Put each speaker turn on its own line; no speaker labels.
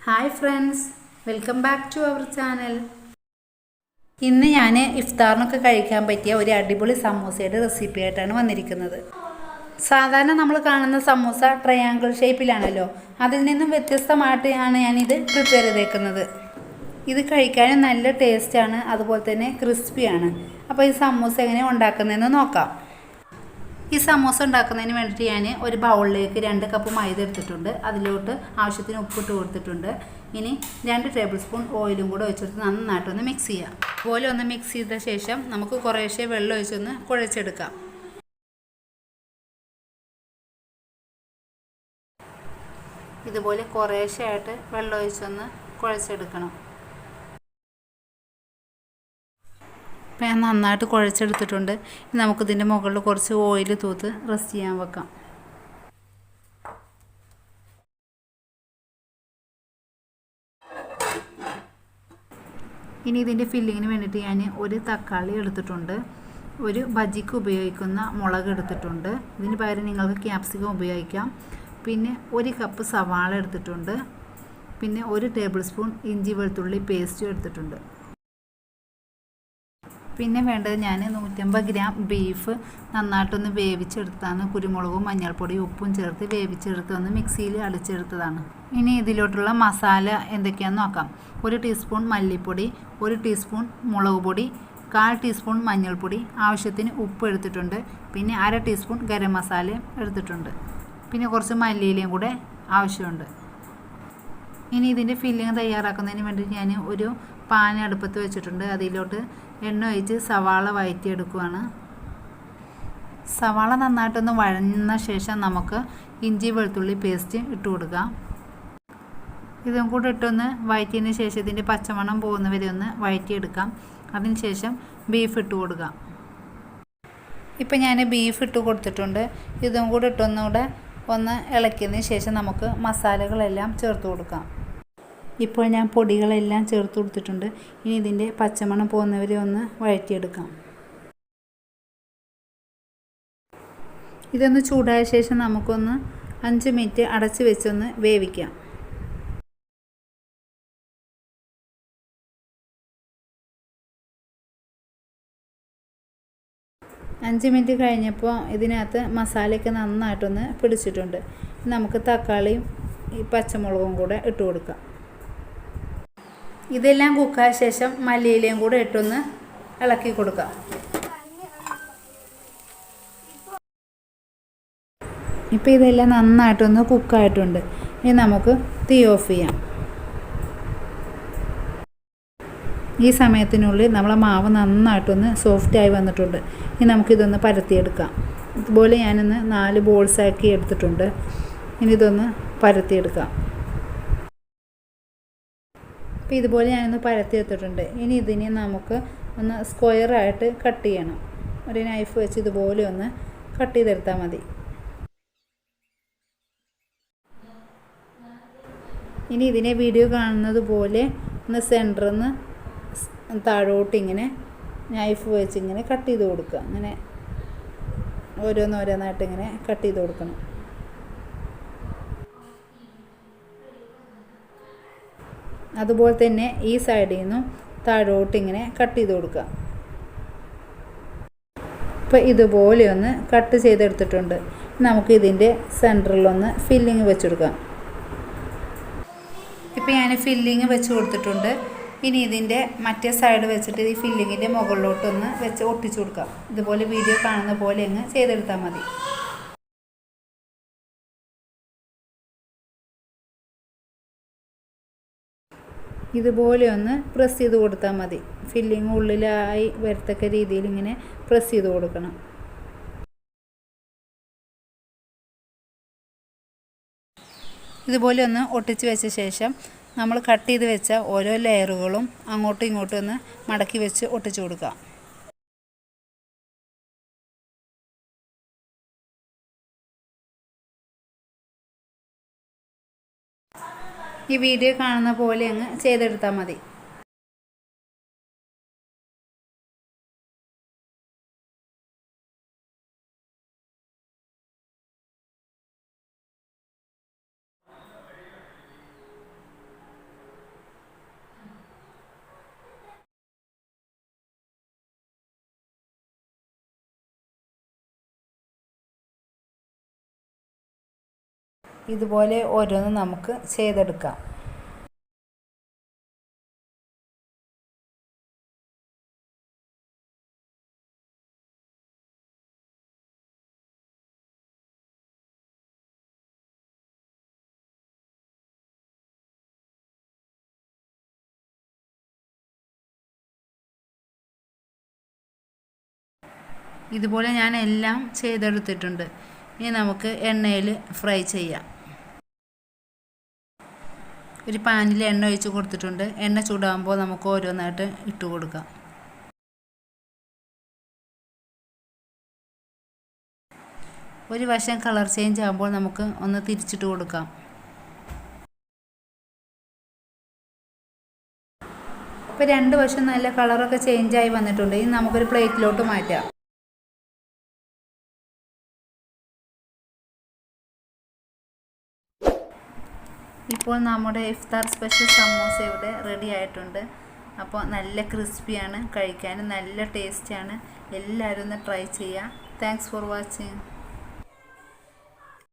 Hi friends, welcome back to our channel. ഇന്ന് ഞാൻ ഇഫ്താറിനൊക്കെ കഴിക്കാൻ പറ്റിയ ഒരു അടിപൊളി സമൂസയുടെ റെസിപ്പി ആയിട്ടാണ് വന്നിരിക്കുന്നത്. സാധാരണ നമ്മൾ കാണുന്ന സമൂസ ട്രയാങ്കിൾ ഷേപ്പിലാണല്ലോ, അതിൽ നിന്നും വ്യത്യസ്തമായിട്ടാണ് ഞാനിത് പ്രിപ്പയർ ചെയ്തേക്കുന്നത്. ഇത് കഴിക്കാനും നല്ല ടേസ്റ്റാണ്, അതുപോലെ തന്നെ ക്രിസ്പിയാണ്. അപ്പോൾ ഈ സമൂസ എങ്ങനെ ഉണ്ടാക്കുന്നതെന്ന് നോക്കാം. ഈ സമൂസ ഉണ്ടാക്കുന്നതിന് വേണ്ടിയിട്ട് ഞാൻ ഒരു ബൗളിലേക്ക് 2 കപ്പ് മൈദ എടുത്തിട്ടുണ്ട്. അതിലോട്ട് ആവശ്യത്തിന് ഉപ്പിട്ട് കൊടുത്തിട്ടുണ്ട്. ഇനി 2 ടേബിൾ സ്പൂൺ ഓയിലും കൂടെ ഒഴിച്ചിട്ട് നന്നായിട്ടൊന്ന് മിക്സ് ചെയ്യാം. അതുപോലെ ഒന്ന് മിക്സ് ചെയ്ത ശേഷം നമുക്ക് കുറേശ്ശെ വെള്ളം ഒഴിച്ചൊന്ന് കുഴച്ചെടുക്കാം. ഇതുപോലെ കുറേശ്ശെ ആയിട്ട് വെള്ളം ഒഴിച്ചൊന്ന് കുഴച്ചെടുക്കണം. ഇപ്പം ഞാൻ നന്നായിട്ട് കുഴച്ചെടുത്തിട്ടുണ്ട്. നമുക്കിതിൻ്റെ മുകളിൽ കുറച്ച് ഓയിൽ തൂത്ത് റെസ്റ്റ് ചെയ്യാൻ വെക്കാം. ഇനി ഇതിൻ്റെ ഫില്ലിങ്ങിന് വേണ്ടിയിട്ട് ഞാൻ ഒരു തക്കാളി എടുത്തിട്ടുണ്ട്. ഒരു ബജിക്ക് ഉപയോഗിക്കുന്ന മുളക് എടുത്തിട്ടുണ്ട്. ഇതിന് പകരം നിങ്ങൾക്ക് ക്യാപ്സിക്കം ഉപയോഗിക്കാം. പിന്നെ 1 കപ്പ് സവാള എടുത്തിട്ടുണ്ട്. പിന്നെ 1 ടേബിൾ സ്പൂൺ ഇഞ്ചി വെളുത്തുള്ളി പേസ്റ്റും എടുത്തിട്ടുണ്ട്. പിന്നെ വേണ്ടത് ഞാൻ 150 ഗ്രാം ബീഫ് നന്നായിട്ടൊന്ന് വേവിച്ചെടുത്താണ്. കുരുമുളകും മഞ്ഞൾപ്പൊടിയും ഉപ്പും ചേർത്ത് വേവിച്ചെടുത്ത് ഒന്ന് മിക്സിയിൽ അടിച്ചെടുത്തതാണ്. ഇനി ഇതിലോട്ടുള്ള മസാല എന്തൊക്കെയാണെന്ന് നോക്കാം. 1 ടീസ്പൂൺ മല്ലിപ്പൊടി, 1 ടീസ്പൂൺ മുളക് പൊടി, 1/4 ടീസ്പൂൺ മഞ്ഞൾപ്പൊടി, ആവശ്യത്തിന് ഉപ്പ് എടുത്തിട്ടുണ്ട്. പിന്നെ 1/2 ടീസ്പൂൺ ഗരം മസാലയും എടുത്തിട്ടുണ്ട്. പിന്നെ കുറച്ച് മല്ലിയിലയും കൂടെ ആവശ്യമുണ്ട്. ഇനി ഇതിൻ്റെ ഫില്ലിങ് തയ്യാറാക്കുന്നതിന് വേണ്ടി ഞാൻ ഒരു പാൻ അടുപ്പത്ത് വെച്ചിട്ടുണ്ട്. അതിലോട്ട് എണ്ണ ഒഴിച്ച് സവാള വഴറ്റിയെടുക്കുകയാണ്. സവാള നന്നായിട്ടൊന്ന് വഴന്ന ശേഷം നമുക്ക് ഇഞ്ചി വെളുത്തുള്ളി പേസ്റ്റ് ഇട്ട് കൊടുക്കാം. ഇതും കൂടെ ഇട്ടൊന്ന് വഴറ്റിയതിന് ശേഷം ഇതിൻ്റെ പച്ചമണം പോകുന്നവരെ ഒന്ന് വഴറ്റിയെടുക്കാം. അതിന് ശേഷം ബീഫ് ഇട്ട് കൊടുക്കാം. ഇപ്പം ഞാൻ ബീഫ് ഇട്ട് കൊടുത്തിട്ടുണ്ട്. ഇതും കൂടെ ഇട്ടൊന്നുകൂടെ ഒന്ന് ഇളക്കിയതിന് ശേഷം നമുക്ക് മസാലകളെല്ലാം ചേർത്ത് കൊടുക്കാം. ഇപ്പോൾ ഞാൻ പൊടികളെല്ലാം ചേർത്ത് കൊടുത്തിട്ടുണ്ട്. ഇനി ഇതിൻ്റെ പച്ചമണം പോകുന്നവരെ ഒന്ന് വഴറ്റിയെടുക്കാം. ഇതൊന്ന് ചൂടായ ശേഷം നമുക്കൊന്ന് 5 മിനിറ്റ് അടച്ച് വെച്ചൊന്ന് വേവിക്കാം. അഞ്ച് മിനിറ്റ് കഴിഞ്ഞപ്പോൾ ഇതിനകത്ത് മസാലയൊക്കെ നന്നായിട്ടൊന്ന് പിടിച്ചിട്ടുണ്ട്. നമുക്ക് തക്കാളിയും ഈ പച്ചമുളകും കൂടെ ഇട്ട് കൊടുക്കാം. ഇതെല്ലാം കുക്കായ ശേഷം മല്ലിയിലയും കൂടെ ഇട്ടൊന്ന് ഇളക്കി കൊടുക്കാം. ഇപ്പോൾ ഇതെല്ലാം നന്നായിട്ടൊന്ന് കുക്കായിട്ടുണ്ട്. ഇനി നമുക്ക് തീ ഓഫ് ചെയ്യാം. ഈ സമയത്തിനുള്ളിൽ നമ്മളെ മാവ് നന്നായിട്ടൊന്ന് സോഫ്റ്റായി വന്നിട്ടുണ്ട്. ഇനി നമുക്കിതൊന്ന് പരത്തിയെടുക്കാം. ഇതുപോലെ ഞാനൊന്ന് 4 ബോൾസാക്കി എടുത്തിട്ടുണ്ട്. ഇനി ഇതൊന്ന് പരത്തിയെടുക്കാം. അപ്പോൾ ഇതുപോലെ ഞാനൊന്ന് പരത്തിയെടുത്തിട്ടുണ്ട്. ഇനി ഇതിനെ നമുക്ക് ഒന്ന് സ്ക്വയറായിട്ട് കട്ട് ചെയ്യണം. ഒരു നൈഫ് വെച്ച് ഇതുപോലെ ഒന്ന് കട്ട് ചെയ്തെടുത്താൽ മതി. ഇനി ഇതിനെ വീഡിയോ കാണുന്നത് പോലെ ഒന്ന് സെൻറ്ററിൽ നിന്ന് താഴോട്ട് ഇങ്ങനെ നൈഫ് വെച്ച് ഇങ്ങനെ കട്ട് ചെയ്ത് കൊടുക്കുക. അങ്ങനെ ഓരോന്നോരോന്നായിട്ട് ഇങ്ങനെ കട്ട് ചെയ്ത് കൊടുക്കണം. അതുപോലെ തന്നെ ഈ സൈഡിൽ നിന്നും താഴോട്ട് ഇങ്ങനെ കട്ട് ചെയ്ത് കൊടുക്കുക. ഇപ്പോൾ ഇതുപോലെ ഒന്ന് കട്ട് ചെയ്തെടുത്തിട്ടുണ്ട്. നമുക്ക് ഇതിൻ്റെ സെൻറ്ററിലൊന്ന് ഫില്ലിങ് വെച്ചെടുക്കാം. ഇപ്പോൾ ഞാൻ ഫില്ലിങ് വെച്ച് കൊടുത്തിട്ടുണ്ട്. ഇനി ഇതിൻ്റെ മറ്റേ സൈഡ് വെച്ചിട്ട് ഈ ഫില്ലിങ്ങിൻ്റെ മുകളിലോട്ടൊന്ന് വെച്ച് ഒട്ടിച്ചു കൊടുക്കാം. ഇതുപോലെ വീഡിയോ കാണുന്ന പോലെ അങ്ങ് ചെയ്തെടുത്താൽ മതി. ഇതുപോലെ ഒന്ന് പ്രസ് ചെയ്ത് കൊടുത്താൽ മതി. ഫില്ലിങ് ഉള്ളിലായി വരത്തക്ക രീതിയിൽ ഇങ്ങനെ പ്രസ് ചെയ്ത് കൊടുക്കണം. ഇതുപോലെ ഒന്ന് ഒട്ടിച്ച് വെച്ച ശേഷം നമ്മൾ കട്ട് ചെയ്ത് വെച്ച ഓരോ ലെയറുകളും അങ്ങോട്ടും ഇങ്ങോട്ടും ഒന്ന് മടക്കി വെച്ച് ഒട്ടിച്ചു കൊടുക്കുക. ഈ വീഡിയോ കാണുന്ന പോലെ അങ്ങ് ചെയ്തെടുത്താൽ മതി. ഇതുപോലെ ഓരോന്നും നമുക്ക് ചെയ്തെടുക്കാം. ഇതുപോലെ ഞാൻ എല്ലാം ചെയ്തെടുത്തിട്ടുണ്ട്. ഇനി നമുക്ക് എണ്ണയിൽ ഫ്രൈ ചെയ്യാം. ഒരു പാനിൽ എണ്ണ ഒഴിച്ച് കൊടുത്തിട്ടുണ്ട്. എണ്ണ ചൂടാകുമ്പോൾ നമുക്ക് ഓരോന്നായിട്ട് ഇട്ട് കൊടുക്കാം. ഒരു വശം കളർ ചേഞ്ച് ആകുമ്പോൾ നമുക്ക് ഒന്ന് തിരിച്ചിട്ട് കൊടുക്കാം. ഇപ്പോൾ രണ്ട് വശം നല്ല കളറൊക്കെ ചേഞ്ചായി വന്നിട്ടുണ്ട്. ഇനി നമുക്കൊരു പ്ലേറ്റിലോട്ട് മാറ്റാം. ഇപ്പോൾ നമ്മുടെ ഇഫ്താർ സ്പെഷ്യൽ സമോസ ഇവിടെ റെഡി ആയിട്ടുണ്ട്. അപ്പോൾ നല്ല ക്രിസ്പിയാണ്, കഴിക്കാനും നല്ല ടേസ്റ്റിയാണ്. എല്ലാവരും ഒന്ന് ട്രൈ ചെയ്യുക. Thanks for watching.